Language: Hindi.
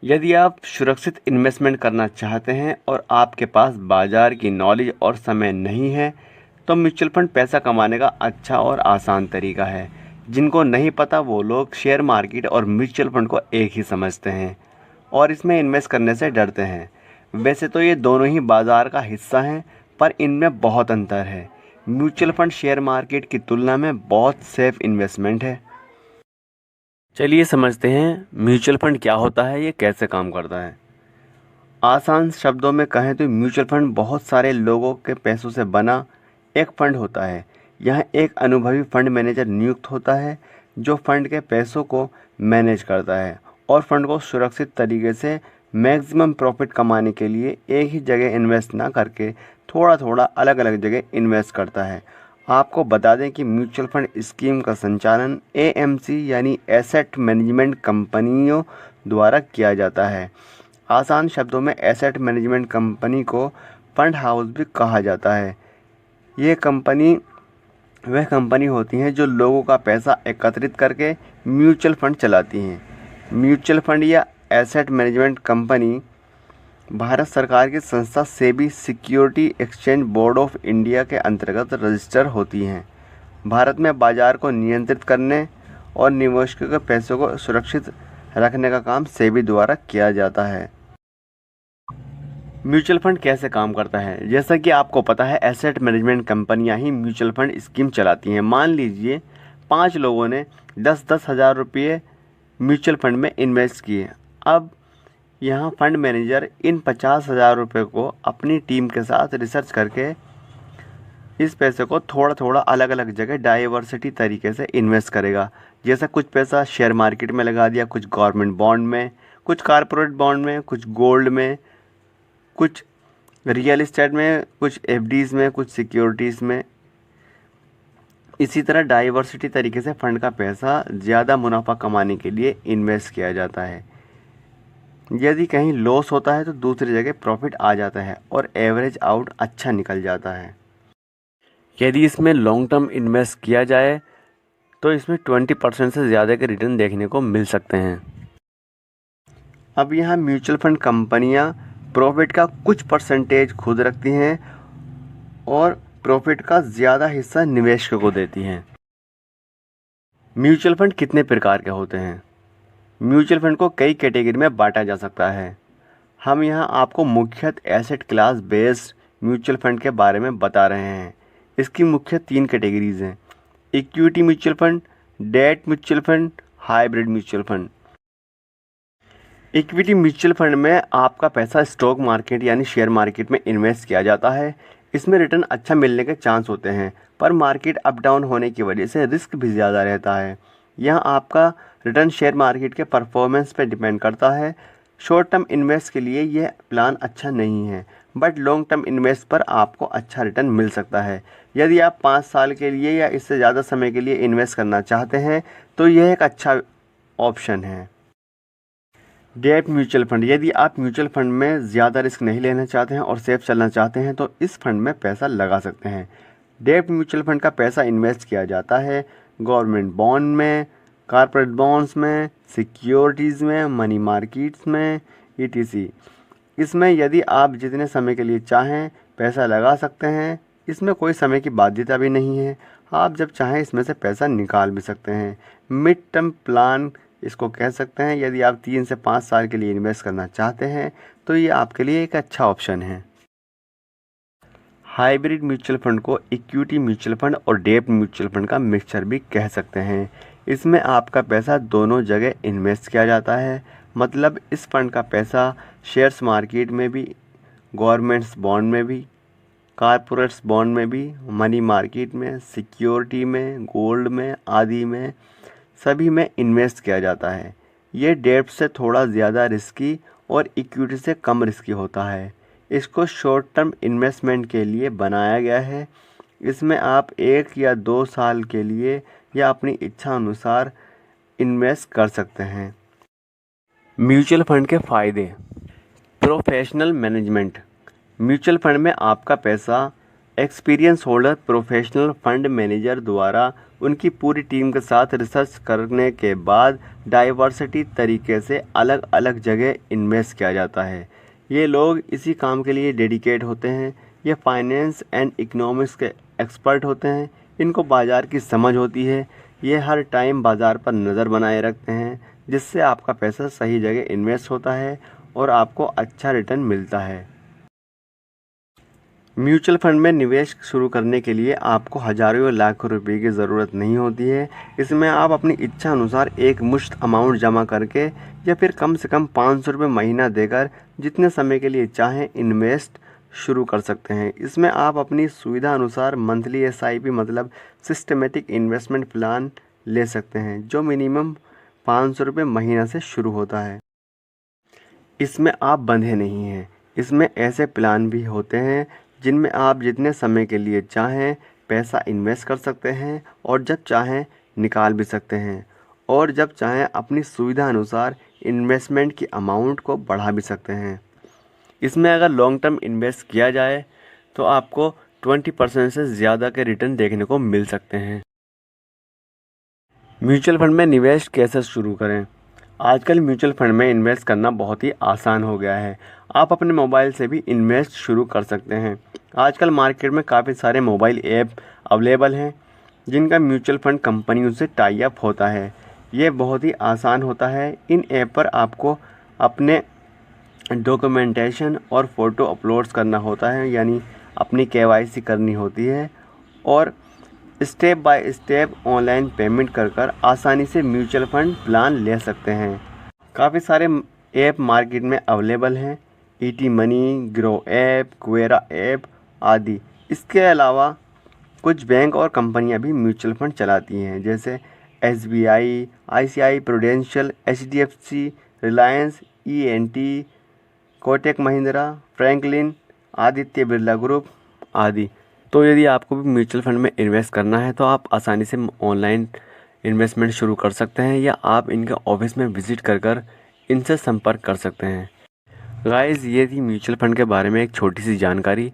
यदि आप सुरक्षित इन्वेस्टमेंट करना चाहते हैं और आपके पास बाज़ार की नॉलेज और समय नहीं है, तो म्यूचुअल फंड पैसा कमाने का अच्छा और आसान तरीका है। जिनको नहीं पता वो लोग शेयर मार्केट और म्यूचुअल फंड को एक ही समझते हैं और इसमें इन्वेस्ट करने से डरते हैं। वैसे तो ये दोनों ही बाज़ार का हिस्सा हैं, पर इनमें बहुत अंतर है। म्यूचुअल फंड शेयर मार्केट की तुलना में बहुत सेफ इन्वेस्टमेंट है। चलिए समझते हैं म्यूचुअल फंड क्या होता है, ये कैसे काम करता है। आसान शब्दों में कहें तो म्यूचुअल फंड बहुत सारे लोगों के पैसों से बना एक फंड होता है। यहाँ एक अनुभवी फंड मैनेजर नियुक्त होता है जो फंड के पैसों को मैनेज करता है और फंड को सुरक्षित तरीके से मैक्सिमम प्रॉफिट कमाने के लिए एक ही जगह इन्वेस्ट ना करके थोड़ा थोड़ा अलग अलग जगह इन्वेस्ट करता है। आपको बता दें कि म्यूचुअल फंड स्कीम का संचालन एएमसी यानी एसेट मैनेजमेंट कंपनियों द्वारा किया जाता है। आसान शब्दों में एसेट मैनेजमेंट कंपनी को फंड हाउस भी कहा जाता है। ये कंपनी वह कंपनी होती हैं जो लोगों का पैसा एकत्रित करके म्यूचुअल फंड चलाती हैं। म्यूचुअल फंड या एसेट मैनेजमेंट कंपनी भारत सरकार की संस्था SEBI security exchange board of India के अंतर्गत रजिस्टर होती हैं। भारत में बाजार को नियंत्रित करने और निवेशकों के पैसों को सुरक्षित रखने का काम सेबी द्वारा किया जाता है। म्यूचुअल फंड कैसे काम करता है? जैसा कि आपको पता है, एसेट मैनेजमेंट कंपनियां ही म्यूचुअल फंड स्कीम चलाती हैं। मान लीजिए 5 लोगों ने 10-10 हज़ार रुपये म्यूचुअल फंड में इन्वेस्ट किए। अब यहाँ फंड मैनेजर इन 50,000 रुपये को अपनी टीम के साथ रिसर्च करके इस पैसे को थोड़ा थोड़ा अलग अलग जगह डाइवर्सिटी तरीके से इन्वेस्ट करेगा। जैसा कुछ पैसा शेयर मार्केट में लगा दिया, कुछ गवर्नमेंट बॉन्ड में, कुछ कारपोरेट बॉन्ड में, कुछ गोल्ड में, कुछ रियल एस्टेट में, कुछ एफडीज़ में, कुछ सिक्योरिटीज़ में। इसी तरह डाइवर्सिटी तरीके से फंड का पैसा ज़्यादा मुनाफा कमाने के लिए इन्वेस्ट किया जाता है। यदि कहीं लॉस होता है तो दूसरी जगह प्रॉफिट आ जाता है और एवरेज आउट अच्छा निकल जाता है। यदि इसमें लॉन्ग टर्म इन्वेस्ट किया जाए तो इसमें 20% से ज़्यादा के रिटर्न देखने को मिल सकते हैं। अब यहाँ म्यूचुअल फंड कंपनियाँ प्रॉफिट का कुछ परसेंटेज खुद रखती हैं और प्रॉफिट का ज़्यादा हिस्सा निवेशकों को देती हैं। म्यूचुअल फंड कितने प्रकार के होते हैं? म्यूचुअल फंड को कई कैटेगरी में बांटा जा सकता है। हम यहाँ आपको मुख्यतः asset class based mutual fund के बारे में बता रहे हैं। इसकी मुख्य 3 कैटेगरीज हैं: equity mutual fund, debt mutual fund, hybrid mutual fund. Equity mutual fund में आपका पैसा स्टॉक मार्केट यानी शेयर मार्केट में इन्वेस्ट किया जाता है। इसमें रिटर्न अच्छा मिलने के चांस होते हैं, पर मार्केट अप डाउन होने की वजह से रिस्क भी ज़्यादा रहता है। यहाँ आपका रिटर्न शेयर मार्केट के परफॉर्मेंस पर डिपेंड करता है। शॉर्ट टर्म इन्वेस्ट के लिए यह प्लान अच्छा नहीं है, बट लॉन्ग टर्म इन्वेस्ट पर आपको अच्छा रिटर्न मिल सकता है। यदि आप 5 साल के लिए या इससे ज़्यादा समय के लिए इन्वेस्ट करना चाहते हैं तो यह एक अच्छा ऑप्शन है। डेट म्यूचुअल फंड: यदि आप म्यूचुअल फंड में ज़्यादा रिस्क नहीं लेना चाहते हैं और सेफ चलना चाहते हैं तो इस फंड में पैसा लगा सकते हैं। डेट म्यूचुअल फंड का पैसा इन्वेस्ट किया जाता है गवर्नमेंट बॉन्ड में, कॉर्पोरेट बॉन्ड्स में, सिक्योरिटीज़ में, मनी मार्केट्स में, ईटीसी। इसमें यदि आप जितने समय के लिए चाहें पैसा लगा सकते हैं। इसमें कोई समय की बाध्यता भी नहीं है। आप जब चाहें इसमें से पैसा निकाल भी सकते हैं। मिड टर्म प्लान इसको कह सकते हैं। यदि आप 3 से 5 साल के लिए इन्वेस्ट करना चाहते हैं तो ये आपके लिए एक अच्छा ऑप्शन है। हाइब्रिड म्यूचुअल फंड को इक्विटी म्यूचुअल फंड और डेट म्यूचुअल फंड का मिक्सचर भी कह सकते हैं। इसमें आपका पैसा दोनों जगह इन्वेस्ट किया जाता है। मतलब इस फंड का पैसा शेयर्स मार्केट में भी, गवर्नमेंट्स बॉन्ड में भी, कॉर्पोरेट्स बॉन्ड में भी, मनी मार्केट में, सिक्योरिटी में, गोल्ड में आदि में सभी में इन्वेस्ट किया जाता है। ये डेट से थोड़ा ज़्यादा रिस्की और इक्विटी से कम रिस्की होता है। इसको शॉर्ट टर्म इन्वेस्टमेंट के लिए बनाया गया है। इसमें आप 1 या 2 साल के लिए या अपनी इच्छा अनुसार इन्वेस्ट कर सकते हैं। म्यूचुअल फंड के फ़ायदे: प्रोफेशनल मैनेजमेंट: म्यूचुअल फंड में आपका पैसा experience holder professional fund manager द्वारा उनकी पूरी टीम के साथ रिसर्च करने के बाद डाइवर्सिटी तरीके से अलग अलग जगह इन्वेस्ट किया जाता है। ये लोग इसी काम के लिए डेडिकेट होते हैं। ये फाइनेंस एंड इकोनॉमिक्स के एक्सपर्ट होते हैं। इनको बाज़ार की समझ होती है। ये हर टाइम बाज़ार पर नज़र बनाए रखते हैं, जिससे आपका पैसा सही जगह इन्वेस्ट होता है और आपको अच्छा रिटर्न मिलता है। म्यूचुअल फंड में निवेश शुरू करने के लिए आपको हज़ारों या लाखों रुपए की ज़रूरत नहीं होती है। इसमें आप अपनी इच्छा अनुसार एक मुश्त अमाउंट जमा करके या फिर कम से कम 500 रुपये महीना देकर जितने समय के लिए चाहें इन्वेस्ट शुरू कर सकते हैं। इसमें आप अपनी सुविधा अनुसार मंथली SIP मतलब सिस्टमेटिक इन्वेस्टमेंट प्लान ले सकते हैं, जो मिनिमम 500 रुपये महीना से शुरू होता है। इसमें आप बंधे नहीं हैं। इसमें ऐसे प्लान भी होते हैं जिनमें आप जितने समय के लिए चाहें पैसा इन्वेस्ट कर सकते हैं और जब चाहें निकाल भी सकते हैं, और जब चाहें अपनी सुविधा अनुसार इन्वेस्टमेंट की अमाउंट को बढ़ा भी सकते हैं। इसमें अगर लॉन्ग टर्म इन्वेस्ट किया जाए तो आपको 20% से ज़्यादा के रिटर्न देखने को मिल सकते हैं। म्यूचुअल फंड में निवेश कैसे शुरू करें? आजकल म्यूचुअल फंड में इन्वेस्ट करना बहुत ही आसान हो गया है। आप अपने मोबाइल से भी इन्वेस्ट शुरू कर सकते हैं। आजकल मार्केट में काफ़ी सारे मोबाइल ऐप अवेलेबल हैं जिनका म्यूचुअल फंड कंपनियों से टाई अप होता है। ये बहुत ही आसान होता है। इन ऐप पर आपको अपने डॉक्यूमेंटेशन और फ़ोटो अपलोड्स करना होता है, यानी अपनी KYC करनी होती है, और step by step online payment कर आसानी से म्यूचुअल फंड प्लान ले सकते हैं। काफ़ी सारे ऐप मार्केट में अवेलेबल हैं, ET Money, Groww app, Quora app आदि। इसके अलावा कुछ बैंक और कंपनियां भी म्यूचुअल फंड चलाती हैं, जैसे SBI, ICICI prudential, HDFC, Reliance, ENT, Kotak Mahindra, Franklin, Aditya Birla group आदि। तो यदि आपको भी म्यूचुअल फंड में इन्वेस्ट करना है तो आप आसानी से ऑनलाइन इन्वेस्टमेंट शुरू कर सकते हैं, या आप इनके ऑफिस में विज़िट कर इनसे संपर्क कर सकते हैं। गाइस, ये थी म्यूचुअल फंड के बारे में एक छोटी सी जानकारी।